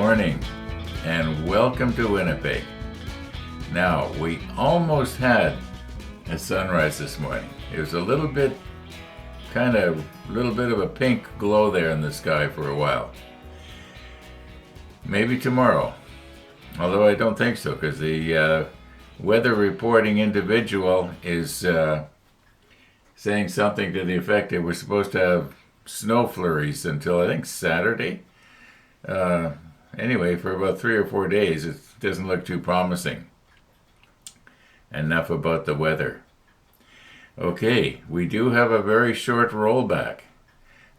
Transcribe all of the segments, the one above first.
morning and welcome to Winnipeg. Now, we almost had a sunrise this morning. It was a little bit of a pink glow there in the sky for a while. Maybe tomorrow, although I don't think so, because the weather reporting individual is saying something to the effect that we're supposed to have snow flurries until I think Saturday. Anyway, for about 3 or 4 days, it doesn't look too promising. Enough about the weather. Okay, we do have a very short rollback.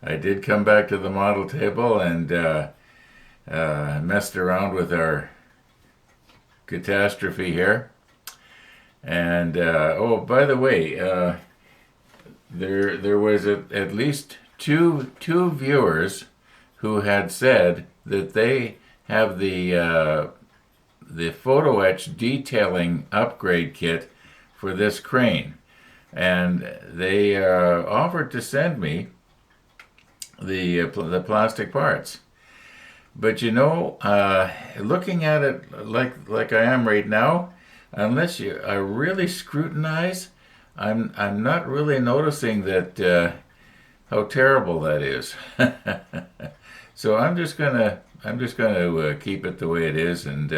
I did come back to the model table and messed around with our catastrophe here. And, oh, by the way, there was at least two viewers who had said that they have the photo etch detailing upgrade kit for this crane, and they offered to send me the plastic parts. But you know, looking at it like I am right now, unless I really scrutinize, I'm not really noticing that how terrible that is. So I'm just gonna keep it the way it is, and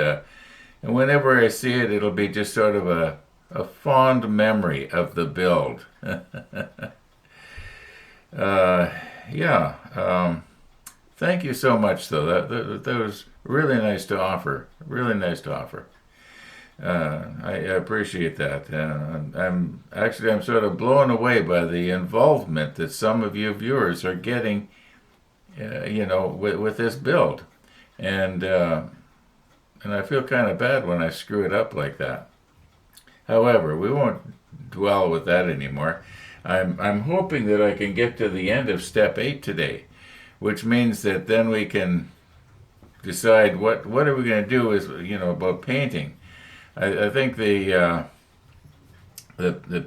whenever I see it, it'll be just sort of a fond memory of the build. Thank you so much, though. That was really nice to offer. Really nice to offer. I appreciate that. I'm sort of blown away by the involvement that some of you viewers are getting, with this build, and I feel kind of bad when I screw it up like that. However, we won't dwell with that anymore. I'm hoping that I can get to the end of step 8 today, which means that then we can decide what are we going to do about painting. I think the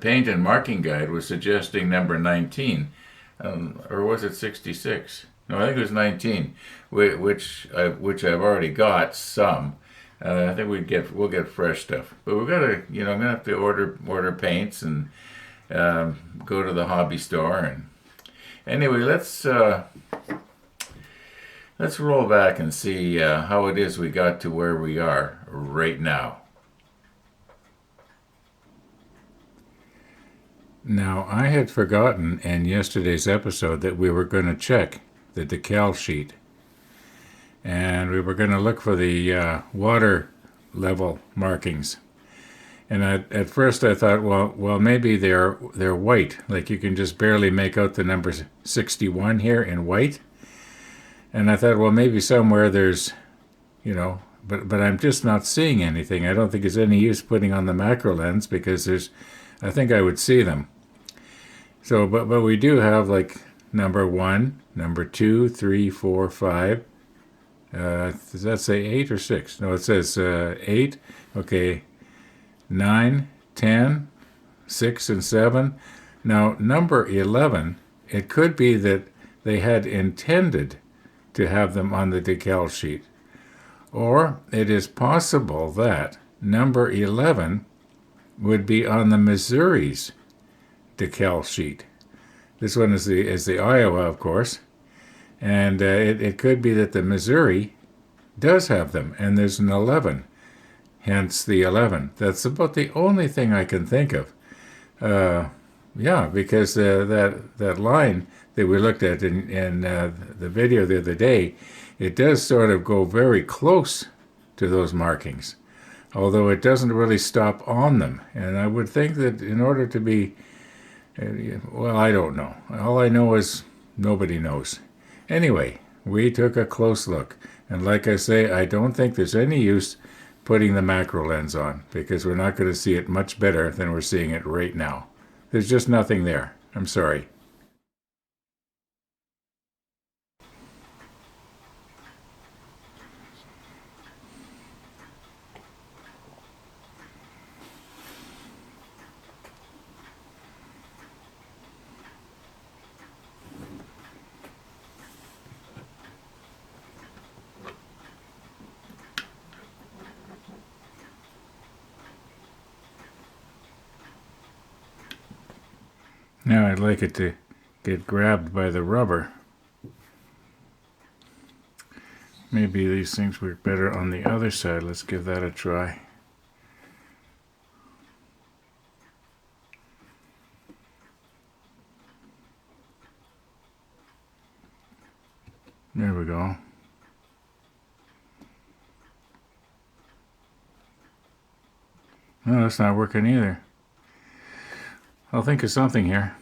paint and marking guide was suggesting number 19, or was it 66? No, I think it was 19, which I've already got some. I think we'll get fresh stuff, but we're I'm gonna have to order paints and go to the hobby store. And anyway, let's roll back and see how it is we got to where we are right now. Now, I had forgotten in yesterday's episode that we were going to check the decal sheet, and we were going to look for the water level markings. And at first I thought, well, maybe they're white, like you can just barely make out the number 61 here in white. And I thought, well, maybe somewhere there's, but I'm just not seeing anything. I don't think there's any use putting on the macro lens because I think I would see them. So, but we do have like number 1, number 2, 3, 4, 5. Does that say 8 or 6? No, it says 8. Okay, 9, 10, 6, and 7. Now, number 11, it could be that they had intended to have them on the decal sheet. Or it is possible that number 11 would be on the Missouri's decal sheet. This one is the Iowa, of course. And it could be that the Missouri does have them, and there's an 11, hence the 11. That's about the only thing I can think of. Because that line that we looked at in the video the other day, it does sort of go very close to those markings, although it doesn't really stop on them. And I would think that in order to be, I don't know. All I know is nobody knows. Anyway, we took a close look, and like I say, I don't think there's any use putting the macro lens on, because we're not going to see it much better than we're seeing it right now. There's just nothing there. I'm sorry. Now I'd like it to get grabbed by the rubber. Maybe these things work better on the other side. Let's give that a try. There we go. No, that's not working either. I'll think of something here.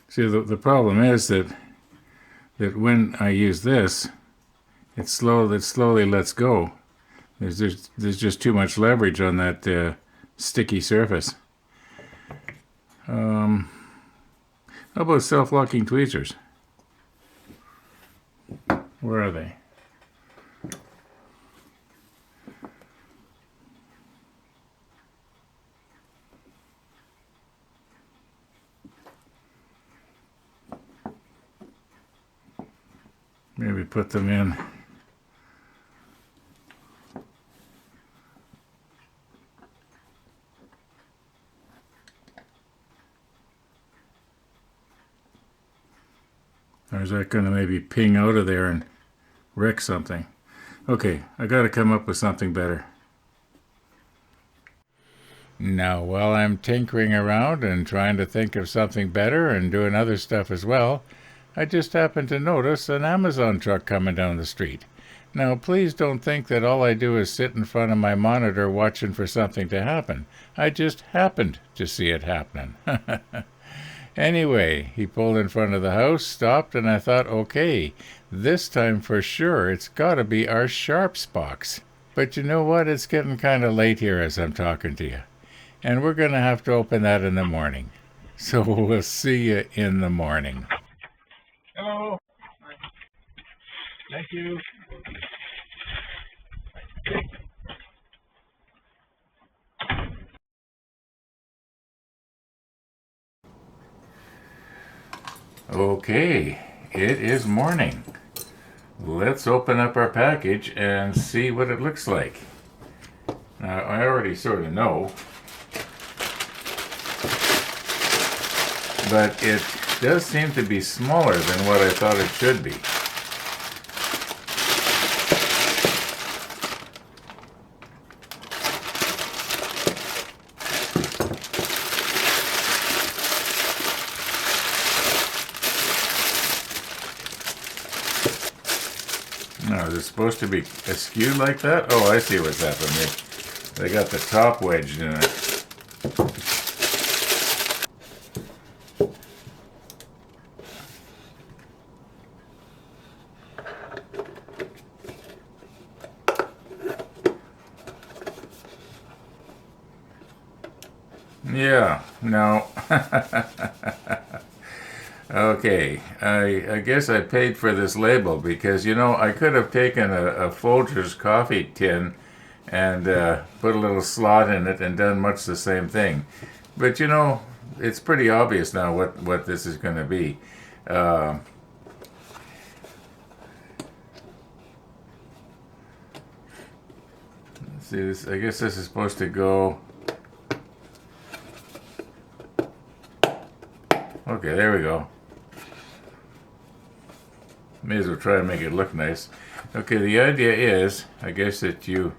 See, the problem is that when I use this, it slowly lets go. There's just too much leverage on that sticky surface. How about self-locking tweezers? Where are they? Maybe put them in. Or is that going to maybe ping out of there and wreck something? Okay, I got to come up with something better. Now, while I'm tinkering around and trying to think of something better and doing other stuff as well, I just happened to notice an Amazon truck coming down the street. Now, please don't think that all I do is sit in front of my monitor watching for something to happen. I just happened to see it happening. Anyway, he pulled in front of the house, stopped, and I thought, okay, this time for sure it's got to be our sharps box. But you know what? It's getting kind of late here as I'm talking to you. And we're going to have to open that in the morning. So we'll see you in the morning. Hello. Thank you. Okay, it is morning. Let's open up our package and see what it looks like. Now, I already sort of know, but it does seem to be smaller than what I thought it should be. Now, is it supposed to be askew like that? Oh, I see what's happening. They got the top wedged in it. Yeah, no. Okay, I guess I paid for this label because, you know, I could have taken a Folgers coffee tin and put a little slot in it and done much the same thing. But, you know, it's pretty obvious now what this is going to be. Let's see, this, I guess this is supposed to go... Okay, there we go. May as well try to make it look nice. Okay, the idea is, I guess, that you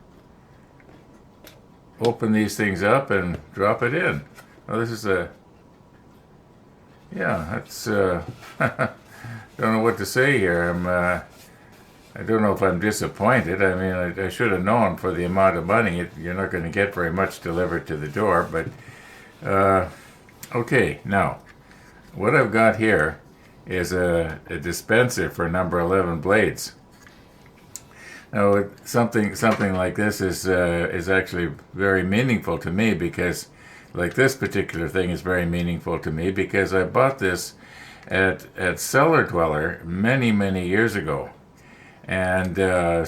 open these things up and drop it in. Oh, this is a... Yeah, that's... don't know what to say here. I don't know if I'm disappointed. I mean, I should have known for the amount of money, you're not going to get very much delivered to the door, but... okay, now... What I've got here is a dispenser for number 11 blades. Now, something like this is actually very meaningful to me because, like this particular thing is very meaningful to me because I bought this at Cellar Dweller many years ago, and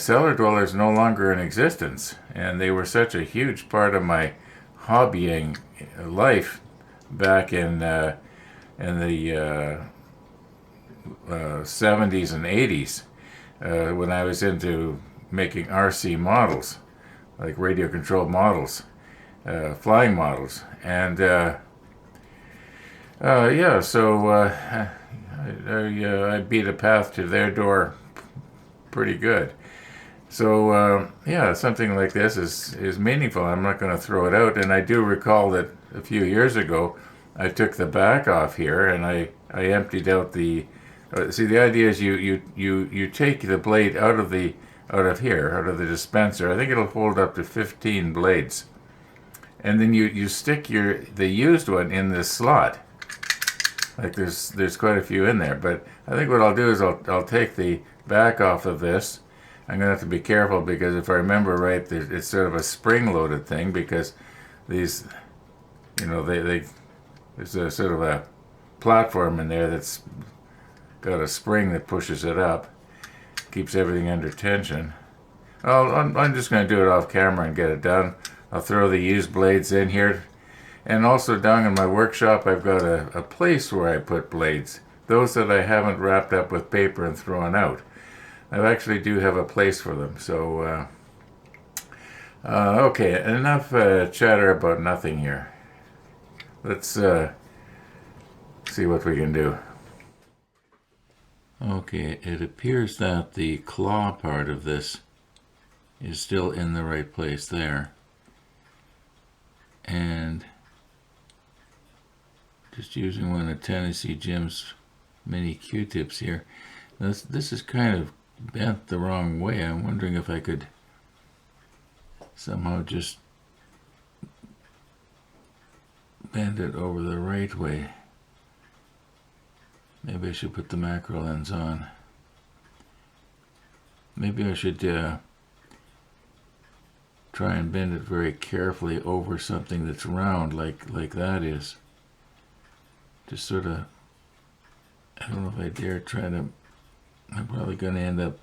Cellar Dweller is no longer in existence, and they were such a huge part of my hobbying life back in the 70s and 80s when I was into making RC models, like radio controlled models, flying models. And Yeah, so I beat a path to their door pretty good. So yeah, something like this is meaningful. I'm not going to throw it out. And I do recall that a few years ago, I took the back off here and I emptied out the. See, the idea is you take the blade out of here, out of the dispenser. I think it'll hold up to 15 blades, and then you stick the used one in this slot. Like there's quite a few in there, but I think what I'll do is I'll take the back off of this. I'm gonna have to be careful because if I remember right, it's sort of a spring-loaded thing because these, they there's a sort of a platform in there that's got a spring that pushes it up, keeps everything under tension. I'm just gonna do it off camera and get it done. I'll throw the used blades in here. And also down in my workshop, I've got a place where I put blades. Those that I haven't wrapped up with paper and thrown out. I actually do have a place for them. So, okay, enough chatter about nothing here. Let's see what we can do. Okay, it appears that the claw part of this is still in the right place there. And just using one of Tennessee Jim's mini Q-tips here. This is kind of bent the wrong way. I'm wondering if I could somehow just bend it over the right way. Maybe I should put the macro lens on. Maybe I should try and bend it very carefully over something that's round like that is. Just sort of, I don't know if I dare try to, I'm probably going to end up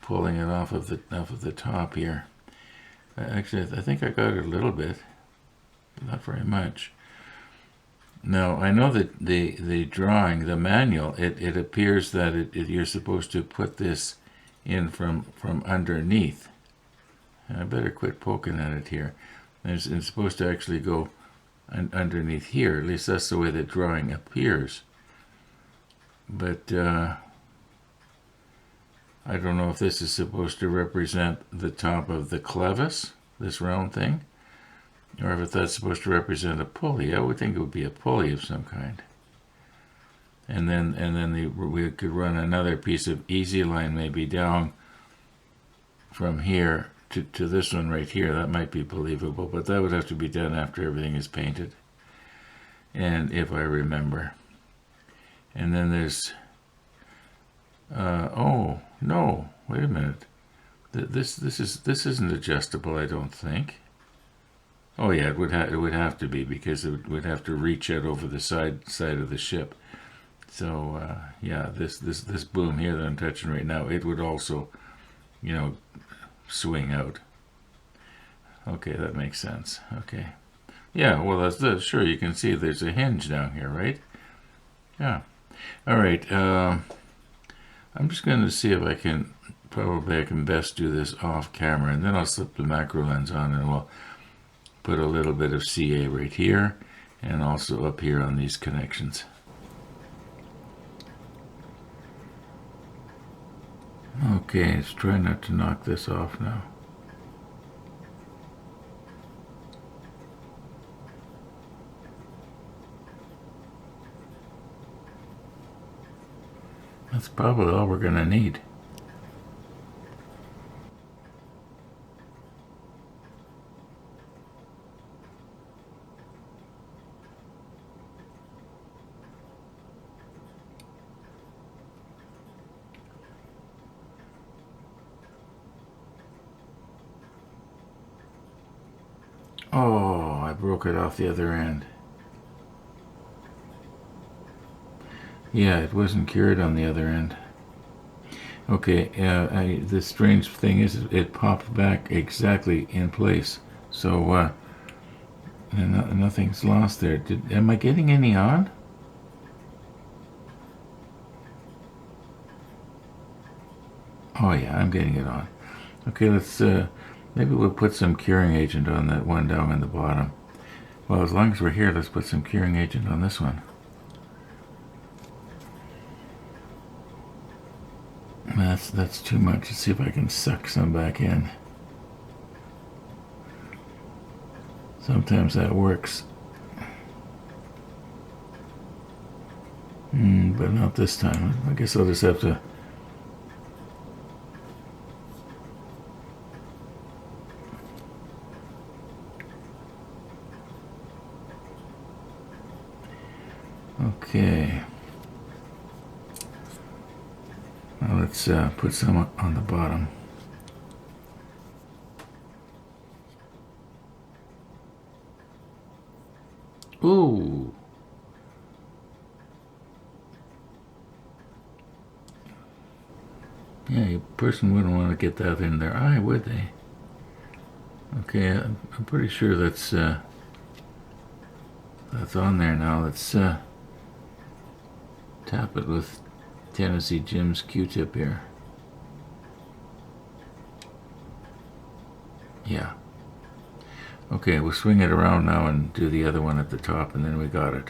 pulling it off of the top here. Actually, I think I got it a little bit, not very much. Now, I know that the drawing, the manual, it appears that you're supposed to put this in from underneath. I better quit poking at it here. It's supposed to actually go underneath here. At least that's the way the drawing appears. But I don't know if this is supposed to represent the top of the clevis, this round thing, or if that's supposed to represent a pulley. I would think it would be a pulley of some kind. And then we could run another piece of easy line maybe down from here to this one right here. That might be believable, but that would have to be done after everything is painted. And if I remember. And then there's, oh, no, wait a minute. This isn't adjustable, I don't think. Oh yeah, it would have to be because it would have to reach out over the side of the ship. So yeah, this boom here that I'm touching right now, it would also, swing out. Okay, that makes sense. Okay. Yeah, well, that's sure, you can see there's a hinge down here, right? Yeah. All right. I'm just going to see if I can best do this off camera, and then I'll slip the macro lens on and we'll put a little bit of CA right here and also up here on these connections. Okay, let's try not to knock this off now. That's probably all we're going to need. Oh, I broke it off the other end. Yeah, it wasn't cured on the other end. Okay, the strange thing is it popped back exactly in place. So nothing's lost there. Am I getting any on? Oh yeah, I'm getting it on. Okay, let's maybe we'll put some curing agent on that one down in the bottom. Well, as long as we're here, let's put some curing agent on this one. That's too much. Let's see if I can suck some back in. Sometimes that works. But not this time. I guess I'll just have to... Okay. Now let's put some on the bottom. Ooh. Yeah, a person wouldn't want to get that in their eye, would they? Okay, I'm pretty sure that's on there now. Let's tap it with Tennessee Jim's Q-tip here. Yeah. Okay, we'll swing it around now and do the other one at the top, and then we got it.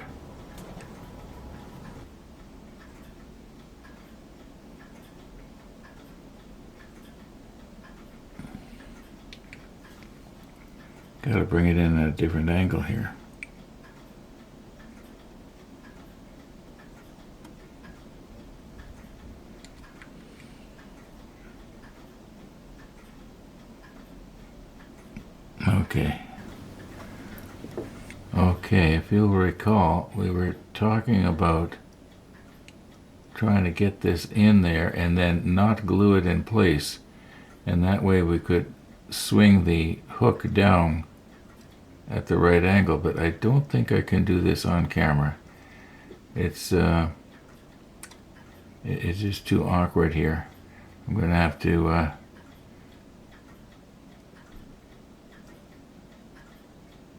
Gotta bring it in at a different angle here. Okay. Okay, if you'll recall, we were talking about trying to get this in there and then not glue it in place. And that way we could swing the hook down at the right angle, but I don't think I can do this on camera. It's just too awkward here. I'm gonna have to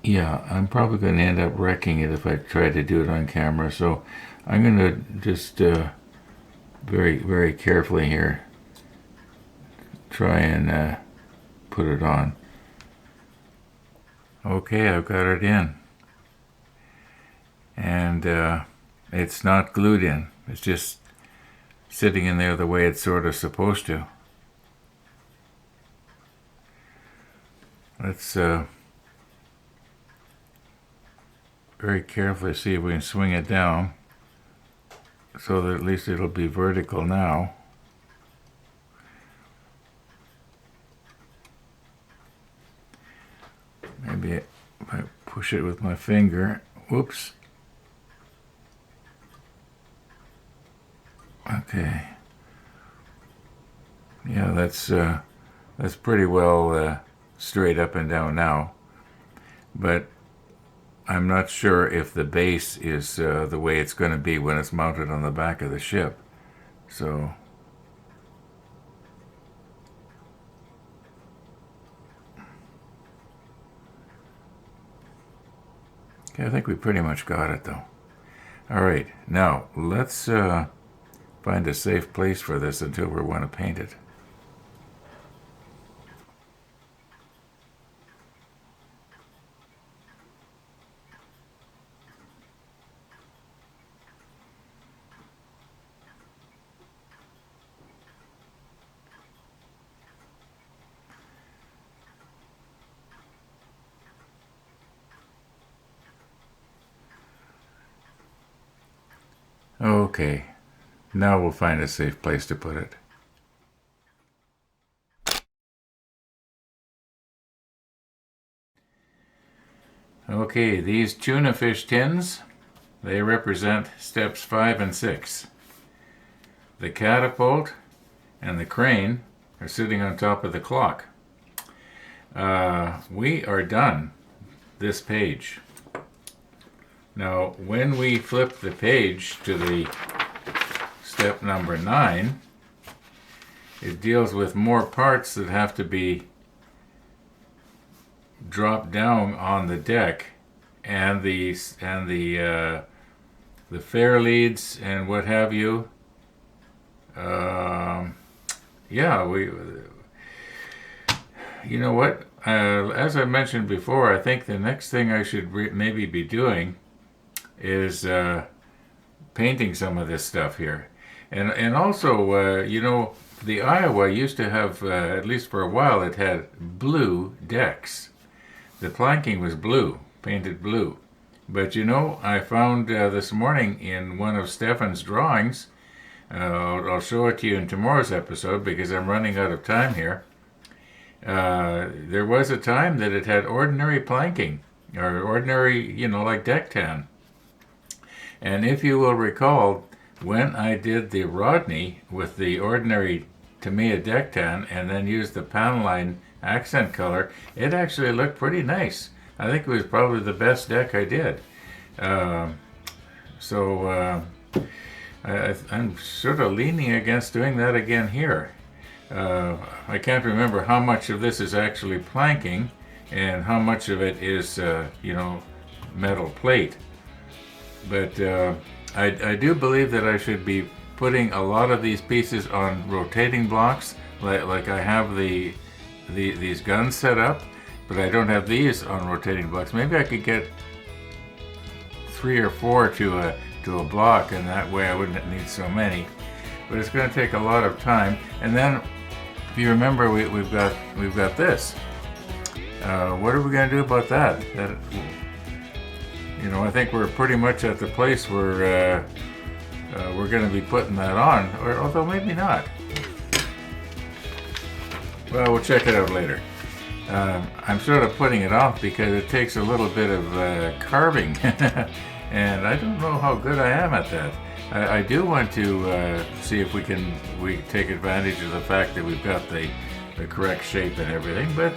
yeah, I'm probably going to end up wrecking it if I try to do it on camera. So I'm going to just very, very carefully here try and put it on. Okay, I've got it in. And it's not glued in. It's just sitting in there the way it's sort of supposed to. Let's very carefully see if we can swing it down so that at least it'll be vertical now. Maybe if I push it with my finger. Whoops. Okay. Yeah, that's pretty well straight up and down now. But I'm not sure if the base is the way it's going to be when it's mounted on the back of the ship. So okay, I think we pretty much got it though. All right, now let's find a safe place for this until we want to paint it. Okay, now we'll find a safe place to put it. Okay, these tuna fish tins, they represent steps 5 and 6. The catapult and the crane are sitting on top of the clock. We are done this page. Now, when we flip the page to the step number 9, it deals with more parts that have to be dropped down on the deck, and the fair leads and what have you. Yeah, you know what? as I mentioned before, I think the next thing I should maybe be doing is painting some of this stuff here. And also, the Iowa used to have, at least for a while, it had blue decks. The planking was blue, painted blue. But I found this morning in one of Stefan's drawings, I'll show it to you in tomorrow's episode because I'm running out of time here. There was a time that it had ordinary planking, or ordinary, like deck tan. And if you will recall, when I did the Rodney with the ordinary Tamiya deck tan and then used the panel line accent color, it actually looked pretty nice. I think it was probably the best deck I did. I'm sort of leaning against doing that again here. I can't remember how much of this is actually planking and how much of it is, metal plate. But I do believe that I should be putting a lot of these pieces on rotating blocks, like I have these guns set up, but I don't have these on rotating blocks. Maybe I could get 3 or 4 to a block, and that way I wouldn't need so many. But it's going to take a lot of time. And then, if you remember, we've got this. What are we going to do about that? I think we're pretty much at the place where we're going to be putting that on, or although maybe not. Well, we'll check it out later. I'm sort of putting it off because it takes a little bit of carving, and I don't know how good I am at that. I do want to see if we take advantage of the fact that we've got the correct shape and everything, but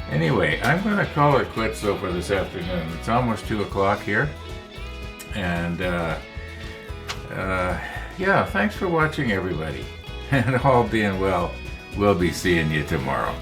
anyway, I'm going to call it quits though for this afternoon. It's almost 2 o'clock here. And thanks for watching, everybody. And all being well, we'll be seeing you tomorrow.